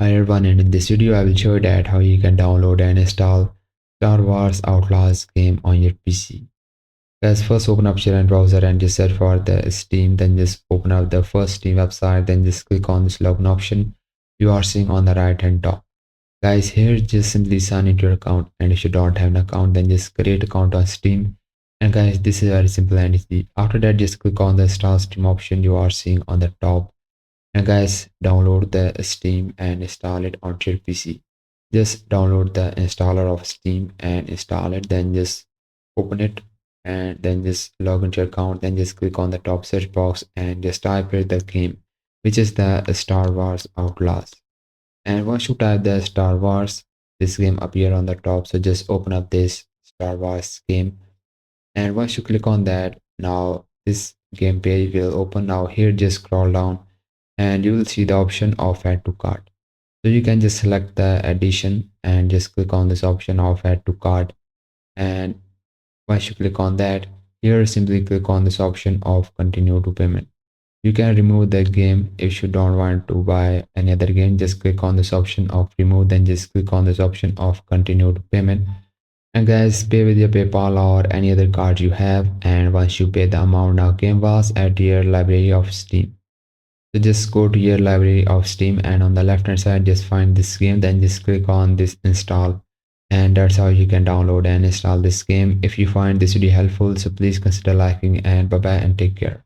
Hi everyone, and in this video I will show you that how you can download and install Star Wars Outlaws game on your PC. Guys, first open up your browser and just search for the Steam, then just open up the first Steam website, then just click on this login option you are seeing on the right hand top. Guys, here just simply sign into your account, and if you don't have an account then just create account on Steam. And guys, this is very simple and easy. After that, just click on the install Steam option you are seeing on the top, and guys, download the Steam and install it onto your PC. Just download the installer of Steam and install it, then just open it, and then just log into your account, then just click on the top search box and just type here the game, which is the Star Wars Outlaws. And once you type the Star Wars, this game appear on the top. So just open up this Star Wars game, and once you click on that, now this game page will open. Now here just scroll down and you will see the option of add to cart. So you can just select the addition and just click on this option of add to cart. And once you click on that, here simply click on this option of continue to payment. You can remove the game if you don't want to buy any other game. Just click on this option of remove, then just click on this option of continue to payment. And guys, pay with your PayPal or any other card you have, and once you pay the amount, now game was add to your library of Steam. So just go to your library of Steam, and on the left hand side just find this game, then just click on this install, and that's how you can download and install this game. If you find this video helpful, so please consider liking, and bye bye and take care.